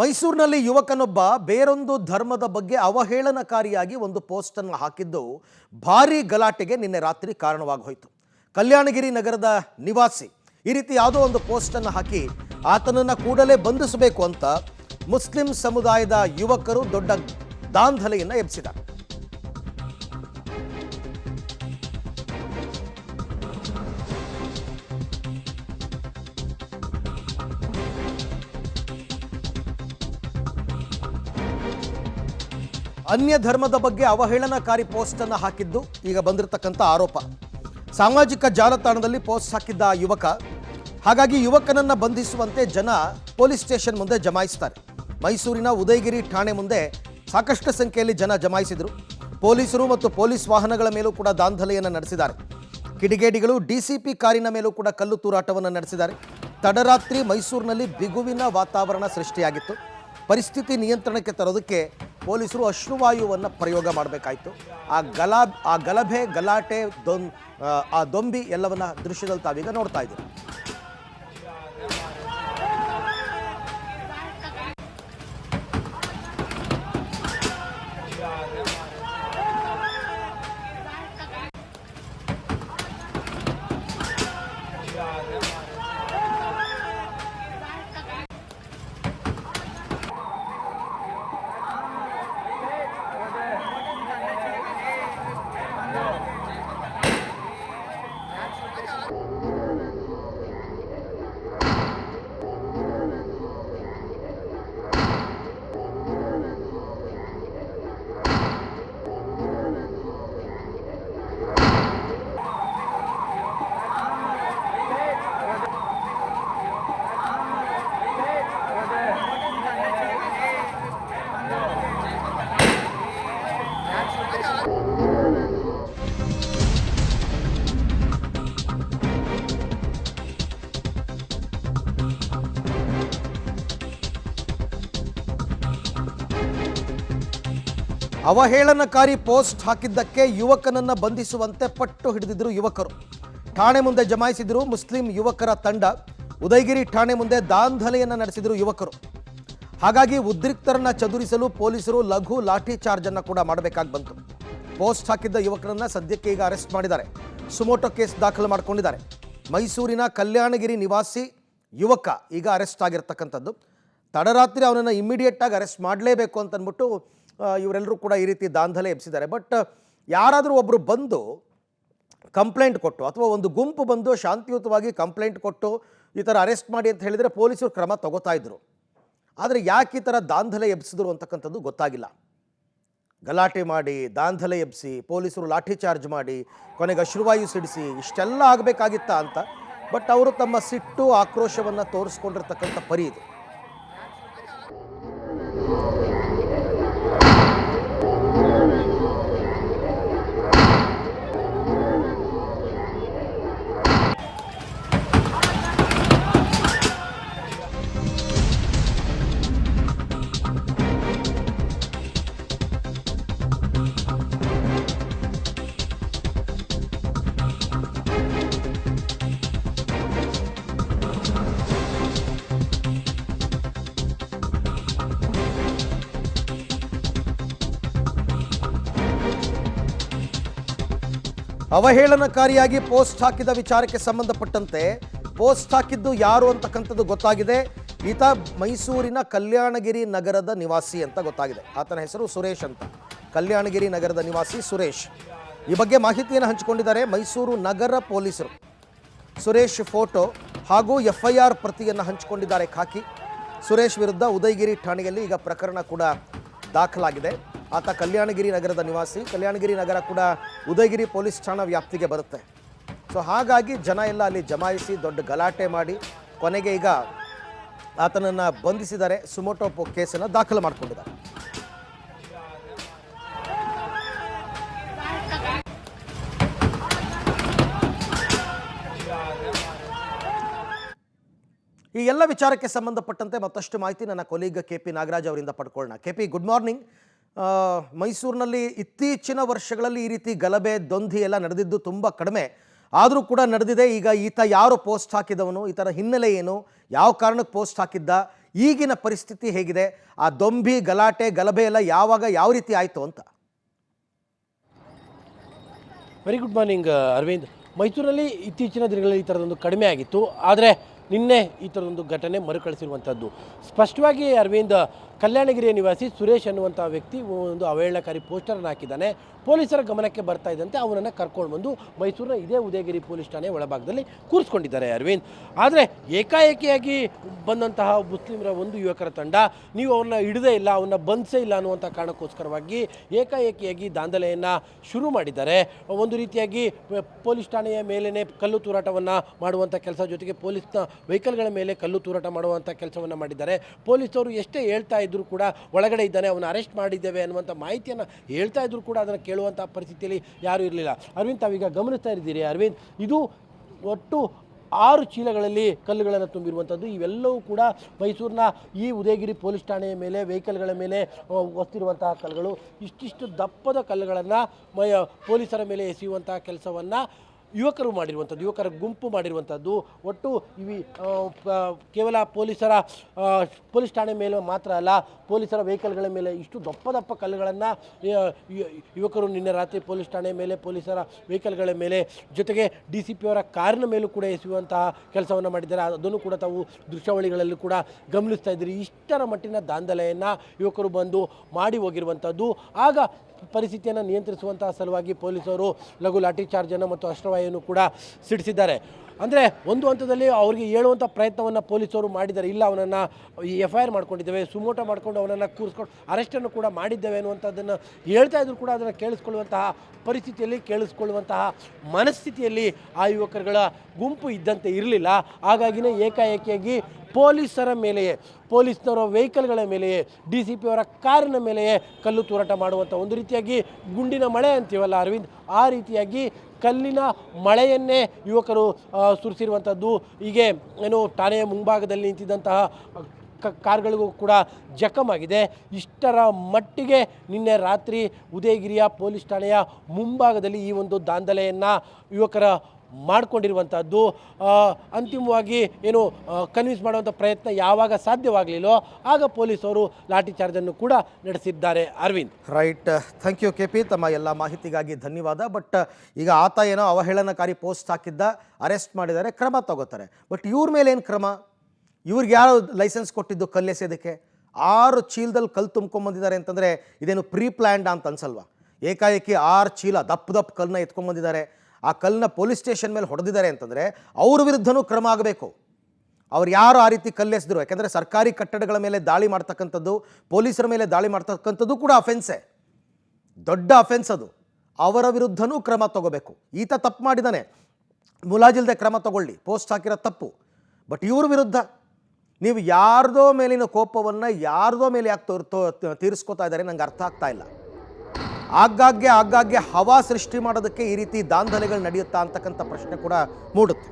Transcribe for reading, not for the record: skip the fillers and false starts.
ಮೈಸೂರಿನಲ್ಲಿ ಯುವಕನೊಬ್ಬ ಬೇರೊಂದು ಧರ್ಮದ ಬಗ್ಗೆ ಅವಹೇಳನಕಾರಿಯಾಗಿ ಒಂದು ಪೋಸ್ಟನ್ನು ಹಾಕಿದ್ದು ಭಾರೀ ಗಲಾಟೆಗೆ ನಿನ್ನೆ ರಾತ್ರಿ ಕಾರಣವಾಗಿ ಹೋಯಿತು. ಕಲ್ಯಾಣಗಿರಿ ನಗರದ ನಿವಾಸಿ ಈ ರೀತಿ ಯಾವುದೋ ಒಂದು ಪೋಸ್ಟನ್ನು ಹಾಕಿ ಆತನನ್ನು ಕೂಡಲೇ ಬಂಧಿಸಬೇಕು ಅಂತ ಮುಸ್ಲಿಂ ಸಮುದಾಯದ ಯುವಕರು ದೊಡ್ಡ ದಾಂಧಲೆಯನ್ನು ಎಬ್ಬಿಸಿದ್ದಾರೆ. ಅನ್ಯ ಧರ್ಮದ ಬಗ್ಗೆ ಅವಹೇಳನಕಾರಿ ಪೋಸ್ಟನ್ನು ಹಾಕಿದ್ದು ಈಗ ಬಂದಿರತಕ್ಕಂಥ ಆರೋಪ. ಸಾಮಾಜಿಕ ಜಾಲತಾಣದಲ್ಲಿ ಪೋಸ್ಟ್ ಹಾಕಿದ್ದ ಯುವಕ, ಹಾಗಾಗಿ ಯುವಕನನ್ನು ಬಂಧಿಸುವಂತೆ ಜನ ಪೊಲೀಸ್ ಸ್ಟೇಷನ್ ಮುಂದೆ ಜಮಾಯಿಸ್ತಾರೆ. ಮೈಸೂರಿನ ಉದಯಗಿರಿ ಠಾಣೆ ಮುಂದೆ ಸಾಕಷ್ಟು ಸಂಖ್ಯೆಯಲ್ಲಿ ಜನ ಜಮಾಯಿಸಿದರು. ಪೊಲೀಸರು ಮತ್ತು ಪೊಲೀಸ್ ವಾಹನಗಳ ಮೇಲೂ ಕೂಡ ದಾಂಧಲೆಯನ್ನು ನಡೆಸಿದ್ದಾರೆ. ಕಿಡಿಗೇಡಿಗಳು ಡಿಸಿಪಿ ಕಾರಿನ ಮೇಲೂ ಕೂಡ ಕಲ್ಲು ತೂರಾಟವನ್ನು ನಡೆಸಿದ್ದಾರೆ. ತಡರಾತ್ರಿ ಮೈಸೂರಿನಲ್ಲಿ ಬಿಗುವಿನ ವಾತಾವರಣ ಸೃಷ್ಟಿಯಾಗಿತ್ತು. ಪರಿಸ್ಥಿತಿ ನಿಯಂತ್ರಣಕ್ಕೆ ತರೋದಕ್ಕೆ ಪೊಲೀಸರು ಅಶ್ರುವಾಯುವನ್ನು ಪ್ರಯೋಗ ಮಾಡಬೇಕಾಯಿತು. ಆ ಗಲಭೆ, ಗಲಾಟೆ, ಆ ದೊಂಬಿ ಎಲ್ಲವನ್ನ ದೃಶ್ಯದಲ್ಲಿ ತಾವೀಗ ನೋಡ್ತಾ ಇದ್ದೀವಿ. ಅವಹೇಳನಕಾರಿ ಪೋಸ್ಟ್ ಹಾಕಿದ್ದಕ್ಕೆ ಯುವಕನನ್ನು ಬಂಧಿಸುವಂತೆ ಪಟ್ಟು ಹಿಡಿದಿದ್ದರು ಯುವಕರು. ಠಾಣೆ ಮುಂದೆ ಜಮಾಯಿಸಿದರು ಮುಸ್ಲಿಂ ಯುವಕರ ತಂಡ. ಉದಯಗಿರಿ ಠಾಣೆ ಮುಂದೆ ದಾಂಧಲೆಯನ್ನು ನಡೆಸಿದರು ಯುವಕರು. ಹಾಗಾಗಿ ಉದ್ರಿಕ್ತರನ್ನ ಚದುರಿಸಲು ಪೊಲೀಸರು ಲಘು ಲಾಠಿ ಚಾರ್ಜ್ ಅನ್ನು ಕೂಡ ಮಾಡಬೇಕಾಗಿ ಬಂತು. ಪೋಸ್ಟ್ ಹಾಕಿದ್ದ ಯುವಕರನ್ನ ಸದ್ಯಕ್ಕೆ ಈಗ ಅರೆಸ್ಟ್ ಮಾಡಿದ್ದಾರೆ. ಸುಮೋಟೋ ಕೇಸ್ ದಾಖಲು ಮಾಡಿಕೊಂಡಿದ್ದಾರೆ. ಮೈಸೂರಿನ ಕಲ್ಯಾಣಗಿರಿ ನಿವಾಸಿ ಯುವಕ ಈಗ ಅರೆಸ್ಟ್ ಆಗಿರ್ತಕ್ಕಂಥದ್ದು. ತಡರಾತ್ರಿ ಅವನನ್ನು ಇಮ್ಮಿಡಿಯೇಟ್ ಆಗಿ ಅರೆಸ್ಟ್ ಮಾಡಲೇಬೇಕು ಅಂತಂದ್ಬಿಟ್ಟು ಇವರೆಲ್ಲರೂ ಕೂಡ ಈ ರೀತಿ ದಾಂಧಲೆ ಎಬ್ಬಿಸಿದ್ದಾರೆ. ಬಟ್ ಯಾರಾದರೂ ಒಬ್ಬರು ಬಂದು ಕಂಪ್ಲೇಂಟ್ ಕೊಟ್ಟು ಅಥವಾ ಒಂದು ಗುಂಪು ಬಂದು ಶಾಂತಿಯುತವಾಗಿ ಕಂಪ್ಲೇಂಟ್ ಕೊಟ್ಟು ಈ ಥರ ಅರೆಸ್ಟ್ ಮಾಡಿ ಅಂತ ಹೇಳಿದರೆ ಪೊಲೀಸರು ಕ್ರಮ ತಗೋತಾ ಇದ್ರು. ಆದರೆ ಯಾಕೆ ಈ ಥರ ದಾಂಧಲೆ ಎಬ್ಬಿಸಿದ್ರು ಅಂತಕ್ಕಂಥದ್ದು ಗೊತ್ತಾಗಿಲ್ಲ. ಗಲಾಟೆ ಮಾಡಿ, ದಾಂಧಲೆ ಎಬ್ಬಿಸಿ, ಪೊಲೀಸರು ಲಾಠಿ ಚಾರ್ಜ್ ಮಾಡಿ, ಕೊನೆಗೆ ಅಶ್ರುವಾಯು ಸಿಡಿಸಿ ಇಷ್ಟೆಲ್ಲ ಆಗಬೇಕಾಗಿತ್ತಾ ಅಂತ. ಬಟ್ ಅವರು ತಮ್ಮ ಸಿಟ್ಟು, ಆಕ್ರೋಶವನ್ನು ತೋರಿಸ್ಕೊಂಡಿರ್ತಕ್ಕಂಥ ಪರಿ ಇದು. ಅವಹೇಳನಕಾರಿಯಾಗಿ ಪೋಸ್ಟ್ ಹಾಕಿದ ವಿಚಾರಕ್ಕೆ ಸಂಬಂಧಪಟ್ಟಂತೆ ಪೋಸ್ಟ್ ಹಾಕಿದ್ದು ಯಾರು ಅಂತಕ್ಕಂಥದ್ದು ಗೊತ್ತಾಗಿದೆ. ಈತ ಮೈಸೂರಿನ ಕಲ್ಯಾಣಗಿರಿ ನಗರದ ನಿವಾಸಿ ಅಂತ ಗೊತ್ತಾಗಿದೆ. ಆತನ ಹೆಸರು ಸುರೇಶ್ ಅಂತ. ಕಲ್ಯಾಣಗಿರಿ ನಗರದ ನಿವಾಸಿ ಸುರೇಶ್. ಈ ಬಗ್ಗೆ ಮಾಹಿತಿಯನ್ನು ಹಂಚಿಕೊಂಡಿದ್ದಾರೆ ಮೈಸೂರು ನಗರ ಪೊಲೀಸರು. ಸುರೇಶ್ ಫೋಟೋ ಹಾಗೂ FIR ಪ್ರತಿಯನ್ನು ಹಂಚಿಕೊಂಡಿದ್ದಾರೆ ಖಾಕಿ. ಸುರೇಶ್ ವಿರುದ್ಧ ಉದಯಗಿರಿ ಠಾಣೆಯಲ್ಲಿ ಈಗ ಪ್ರಕರಣ ಕೂಡ ದಾಖಲಾಗಿದೆ. ಆತ ಕಲ್ಯಾಣಗಿರಿ ನಗರದ ನಿವಾಸಿ. ಕಲ್ಯಾಣಗಿರಿ ನಗರ ಕೂಡ ಉದಯಗಿರಿ ಪೊಲೀಸ್ ಠಾಣಾ ವ್ಯಾಪ್ತಿಗೆ ಬರುತ್ತೆ. ಸೊ ಹಾಗಾಗಿ ಜನ ಎಲ್ಲ ಅಲ್ಲಿ ಜಮಾಯಿಸಿ ದೊಡ್ಡ ಗಲಾಟೆ ಮಾಡಿ ಕೊನೆಗೆ ಈಗ ಆತನನ್ನು ಬಂಧಿಸಿದ್ದಾರೆ. ಸುಮೋಟೋ ಕೇಸನ್ನು ದಾಖಲು ಮಾಡಿಕೊಂಡಿದ್ದಾರೆ. ಈ ಎಲ್ಲ ವಿಚಾರಕ್ಕೆ ಸಂಬಂಧಪಟ್ಟಂತೆ ಮತ್ತಷ್ಟು ಮಾಹಿತಿ ನನ್ನ ಕೊಲೀಗ್ KP ನಾಗರಾಜ್ ಅವರಿಂದ ಪಡ್ಕೊಳ್ಳೋಣ. KP, good morning. ಮೈಸೂರಿನಲ್ಲಿ ಇತ್ತೀಚಿನ ವರ್ಷಗಳಲ್ಲಿ ಈ ರೀತಿ ಗಲಭೆ, ದೊಂದಿ ಎಲ್ಲ ನಡೆದಿದ್ದು ತುಂಬ ಕಡಿಮೆ. ಆದರೂ ಕೂಡ ನಡೆದಿದೆ. ಈಗ ಈತ ಯಾರು ಪೋಸ್ಟ್ ಹಾಕಿದವನು, ಈ ಥರ ಹಿನ್ನೆಲೆ ಏನು, ಯಾವ ಕಾರಣಕ್ಕೆ ಪೋಸ್ಟ್ ಹಾಕಿದ್ದ, ಈಗಿನ ಪರಿಸ್ಥಿತಿ ಹೇಗಿದೆ? ಆ ದೊಂಬಿ ಗಲಾಟೆ ಗಲಭೆ ಎಲ್ಲ ಯಾವಾಗ ಯಾವ ರೀತಿ ಆಯಿತು ಅಂತ? Very good morning Arvind. ಮೈಸೂರಲ್ಲಿ ಇತ್ತೀಚಿನ ದಿನಗಳಲ್ಲಿ ಈ ಥರದೊಂದು ಕಡಿಮೆ ಆಗಿತ್ತು, ಆದರೆ ನಿನ್ನೆ ಈ ಥರದೊಂದು ಘಟನೆ ಮರುಕಳಿಸಿರುವಂಥದ್ದು. ಸ್ಪಷ್ಟವಾಗಿ ಅರವಿಂದ್, ಕಲ್ಯಾಣಗಿರಿಯ ನಿವಾಸಿ ಸುರೇಶ್ ಅನ್ನುವಂಥ ವ್ಯಕ್ತಿ ಒಂದು ಅವಹೇಳನಕಾರಿ ಪೋಸ್ಟರನ್ನು ಹಾಕಿದ್ದಾನೆ. ಪೊಲೀಸರ ಗಮನಕ್ಕೆ ಬರ್ತಾ ಇದ್ದಂತೆ ಅವನನ್ನು ಕರ್ಕೊಂಡು ಬಂದು ಮೈಸೂರಿನ ಇದೇ ಉದಯಗಿರಿ ಪೊಲೀಸ್ ಠಾಣೆ ಒಳಭಾಗದಲ್ಲಿ ಕೂರಿಸ್ಕೊಂಡಿದ್ದಾರೆ ಅರವಿಂದ್. ಆದರೆ ಏಕಾಏಕಿಯಾಗಿ ಬಂದಂತಹ ಮುಸ್ಲಿಮರ ಒಂದು ಯುವಕರ ತಂಡ ನೀವು ಅವನ್ನ ಹಿಡದೇ ಇಲ್ಲ, ಅವನ್ನ ಬಂಧಿಸೇ ಇಲ್ಲ ಅನ್ನುವಂಥ ಕಾರಣಕ್ಕೋಸ್ಕರವಾಗಿ ಏಕಾಏಕಿಯಾಗಿ ದಾಂಧಲೆಯನ್ನು ಶುರು ಮಾಡಿದ್ದಾರೆ. ಒಂದು ರೀತಿಯಾಗಿ ಪೊಲೀಸ್ ಠಾಣೆಯ ಮೇಲೇ ಕಲ್ಲು ತೂರಾಟವನ್ನು ಮಾಡುವಂಥ ಕೆಲಸ, ಜೊತೆಗೆ ಪೊಲೀಸ್ನ ವೆಹಿಕಲ್ಗಳ ಮೇಲೆ ಕಲ್ಲು ತೂರಾಟ ಮಾಡುವಂಥ ಕೆಲಸವನ್ನು ಮಾಡಿದ್ದಾರೆ. ಪೊಲೀಸರು ಎಷ್ಟೇ ಹೇಳ್ತಾ ಇದ್ರೂ ಕೂಡ ಒಳಗಡೆ ಇದ್ದಾನೆ, ಅವನು ಅರೆಸ್ಟ್ ಮಾಡಿದ್ದೇವೆ ಅನ್ನುವಂಥ ಮಾಹಿತಿಯನ್ನು ಹೇಳ್ತಾ ಇದ್ರೂ ಕೂಡ ಅದನ್ನು ಕೇಳುವಂಥ ಪರಿಸ್ಥಿತಿಯಲ್ಲಿ ಯಾರೂ ಇರಲಿಲ್ಲ. ಅರವಿಂದ್, ತಾವೀಗ ಗಮನಿಸ್ತಾ ಇದ್ದೀರಿ ಅರವಿಂದ್, ಇದು ಒಟ್ಟು 6 ಚೀಲಗಳಲ್ಲಿ ಕಲ್ಲುಗಳನ್ನು ತುಂಬಿರುವಂಥದ್ದು. ಇವೆಲ್ಲವೂ ಕೂಡ ಮೈಸೂರಿನ ಈ ಉದಯಗಿರಿ ಪೊಲೀಸ್ ಠಾಣೆಯ ಮೇಲೆ ವೆಹಿಕಲ್ಗಳ ಮೇಲೆ ಒತ್ತಿರುವಂತಹ ಕಲ್ಲುಗಳು. ಇಷ್ಟಿಷ್ಟು ದಪ್ಪದ ಕಲ್ಲುಗಳನ್ನು ಪೊಲೀಸರ ಮೇಲೆ ಎಸೆಯುವಂತಹ ಕೆಲಸವನ್ನು ಯುವಕರು ಮಾಡಿರುವಂಥದ್ದು, ಯುವಕರ ಗುಂಪು ಮಾಡಿರುವಂಥದ್ದು. ಒಟ್ಟು ಕೇವಲ ಪೊಲೀಸ್ ಠಾಣೆ ಮೇಲೆ ಮಾತ್ರ ಅಲ್ಲ, ಪೊಲೀಸರ ವೆಹಿಕಲ್ಗಳ ಮೇಲೆ ಇಷ್ಟು ದಪ್ಪ ಕಲ್ಲುಗಳನ್ನು ಯುವಕರು ನಿನ್ನೆ ರಾತ್ರಿ ಪೊಲೀಸ್ ಠಾಣೆ ಮೇಲೆ, ಪೊಲೀಸರ ವೆಹಿಕಲ್ಗಳ ಮೇಲೆ, ಜೊತೆಗೆ DCP ಅವರ ಕಾರಿನ ಮೇಲೂ ಕೂಡ ಎಸೆಯುವಂತಹ ಕೆಲಸವನ್ನು ಮಾಡಿದ್ದಾರೆ. ಅದನ್ನು ಕೂಡ ತಾವು ದೃಶ್ಯಾವಳಿಗಳಲ್ಲಿ ಕೂಡ ಗಮನಿಸ್ತಾ ಇದ್ದೀರಿ. ಇಷ್ಟರ ಮಟ್ಟಿನ ದಾಂಧಲೆಯನ್ನು ಯುವಕರು ಬಂದು ಮಾಡಿ ಹೋಗಿರುವಂಥದ್ದು. ಆಗ ಪರಿಸ್ಥಿತಿಯನ್ನು ನಿಯಂತ್ರಿಸುವಂತಹ ಸಲುವಾಗಿ ಪೊಲೀಸರು ಲಘು ಲಾಠಿ ಚಾರ್ಜನ್ನು ಮತ್ತು ಅಶ್ರವಾಯುವನ್ನು ಕೂಡ ಸಿಡಿಸಿದ್ದಾರೆ. ಅಂದರೆ ಒಂದು ಹಂತದಲ್ಲಿ ಅವರಿಗೆ ಹೇಳುವಂಥ ಪ್ರಯತ್ನವನ್ನು ಪೊಲೀಸರು ಮಾಡಿದ್ದಾರೆ. ಇಲ್ಲ, ಅವನನ್ನು FIR ಮಾಡ್ಕೊಂಡಿದ್ದೇವೆ, ಸುಮೋಟೋ ಮಾಡಿಕೊಂಡು ಅವನನ್ನು ಕೂರಿಸ್ಕೊಂಡು ಅರೆಸ್ಟನ್ನು ಕೂಡ ಮಾಡಿದ್ದೇವೆ ಅನ್ನುವಂಥದ್ದನ್ನು ಹೇಳ್ತಾ ಇದ್ರು ಕೂಡ ಅದನ್ನು ಕೇಳಿಸ್ಕೊಳ್ಳುವಂತಹ ಪರಿಸ್ಥಿತಿಯಲ್ಲಿ, ಕೇಳಿಸ್ಕೊಳ್ಳುವಂತಹ ಮನಸ್ಥಿತಿಯಲ್ಲಿ ಆ ಯುವಕರುಗಳ ಗುಂಪು ಇದ್ದಂತೆ ಇರಲಿಲ್ಲ. ಹಾಗಾಗಿನೇ ಏಕಾಏಕಿಯಾಗಿ ಪೊಲೀಸರ ಮೇಲೆಯೇ, ಪೊಲೀಸ್ನವರ ವೆಹಿಕಲ್ಗಳ ಮೇಲೆಯೇ, DCP ಅವರ ಕಾರಿನ ಮೇಲೆಯೇ ಕಲ್ಲು ತೂರಾಟ ಮಾಡುವಂಥ ಒಂದು ರೀತಿಯಾಗಿ ಗುಂಡಿನ ಮಳೆ ಅಂತೀವಲ್ಲ ಅರವಿಂದ್, ಆ ರೀತಿಯಾಗಿ ಕಲ್ಲಿನ ಮಳೆಯನ್ನೇ ಯುವಕರು ಸುರಿಸಿರುವಂಥದ್ದು. ಹೀಗೆ ಏನು ಠಾಣೆಯ ಮುಂಭಾಗದಲ್ಲಿ ನಿಂತಿದ್ದಂತಹ ಕಾರ್ಗಳಿಗೂ ಕೂಡ ಜಖಮಾಗಿದೆ. ಇಷ್ಟರ ಮಟ್ಟಿಗೆ ನಿನ್ನೆ ರಾತ್ರಿ ಉದಯಗಿರಿಯ ಪೊಲೀಸ್ ಠಾಣೆಯ ಮುಂಭಾಗದಲ್ಲಿ ಈ ಒಂದು ದಾಂಧಲೆಯನ್ನು ಯುವಕರ ಮಾಡಿಕೊಂಡಿರುವಂಥದ್ದು. ಅಂತಿಮವಾಗಿ ಏನು ಕನ್ವಿನ್ಸ್ ಮಾಡುವಂಥ ಪ್ರಯತ್ನ ಯಾವಾಗ ಸಾಧ್ಯವಾಗಲಿಲ್ಲೋ ಆಗ ಪೊಲೀಸರು ಲಾಠಿ ಚಾರ್ಜನ್ನು ಕೂಡ ನಡೆಸಿದ್ದಾರೆ. Arvind, right, thank you KP, ತಮ್ಮ ಎಲ್ಲ ಮಾಹಿತಿಗಾಗಿ ಧನ್ಯವಾದ. ಬಟ್ ಈಗ ಆತ ಏನೋ ಅವಹೇಳನಕಾರಿ ಪೋಸ್ಟ್ ಹಾಕಿದ್ದ, ಅರೆಸ್ಟ್ ಮಾಡಿದ್ದಾರೆ, ಕ್ರಮ ತಗೋತಾರೆ. ಬಟ್ ಇವ್ರ ಮೇಲೆ ಏನು ಕ್ರಮ? ಇವ್ರಿಗೆ ಯಾರು ಲೈಸೆನ್ಸ್ ಕೊಟ್ಟಿದ್ದು ಕಲ್ಲೆಸೆಯೋದಕ್ಕೆ? 6 ಚೀಲದಲ್ಲಿ ಕಲ್ಲು ತುಂಬ್ಕೊಂಬಂದಿದ್ದಾರೆ ಅಂತಂದರೆ ಇದೇನು ಪ್ರೀ ಪ್ಲ್ಯಾಂಡ್ ಅಂತ ಅನ್ಸಲ್ವಾ? ಏಕಾಏಕಿ 6 ಚೀಲ ದಪ್ಪ ಕಲ್ಲನ್ನ ಎತ್ಕೊಂಬಂದಿದ್ದಾರೆ. ಆ ಕಲ್ಲನ್ನ ಪೊಲೀಸ್ ಸ್ಟೇಷನ್ ಮೇಲೆ ಹೊಡೆದಿದ್ದಾರೆ ಅಂತಂದರೆ ಅವ್ರ ವಿರುದ್ಧನೂ ಕ್ರಮ ಆಗಬೇಕು. ಅವ್ರು ಯಾರು ಆ ರೀತಿ ಕಲ್ಲೆಸೆದ್ರು? ಯಾಕೆಂದರೆ ಸರ್ಕಾರಿ ಕಟ್ಟಡಗಳ ಮೇಲೆ ದಾಳಿ ಮಾಡ್ತಕ್ಕಂಥದ್ದು, ಪೊಲೀಸರ ಮೇಲೆ ದಾಳಿ ಮಾಡ್ತಕ್ಕಂಥದ್ದು ಕೂಡ ಅಫೆನ್ಸೇ, ದೊಡ್ಡ ಅಫೆನ್ಸ್ ಅದು. ಅವರ ವಿರುದ್ಧನೂ ಕ್ರಮ ತಗೋಬೇಕು. ಈತ ತಪ್ಪು ಮಾಡಿದ್ದಾನೆ, ಮುಲಾಜಿಲ್ದೆ ಕ್ರಮ ತಗೊಳ್ಳಿ, ಪೋಸ್ಟ್ ಹಾಕಿರೋ ತಪ್ಪು. ಬಟ್ ಇವ್ರ ವಿರುದ್ಧ ನೀವು ಯಾರ್ದೋ ಮೇಲಿನ ಕೋಪವನ್ನು ಯಾರ್ದೋ ಮೇಲೆ ಯಾಕೆ ತೀರಿಸ್ಕೋತಾ ಇದ್ದಾರೆ ನಂಗೆ ಅರ್ಥ ಆಗ್ತಾ ಇಲ್ಲ. ಆಗಾಗ್ಗೆ ಹವಾ ಸೃಷ್ಟಿ ಮಾಡೋದಕ್ಕೆ ಈ ರೀತಿ ದಾಂಧಲೆಗಳು ನಡೆಯುತ್ತಾ ಅಂತಕ್ಕಂಥ ಪ್ರಶ್ನೆ ಕೂಡ ಮೂಡುತ್ತೆ.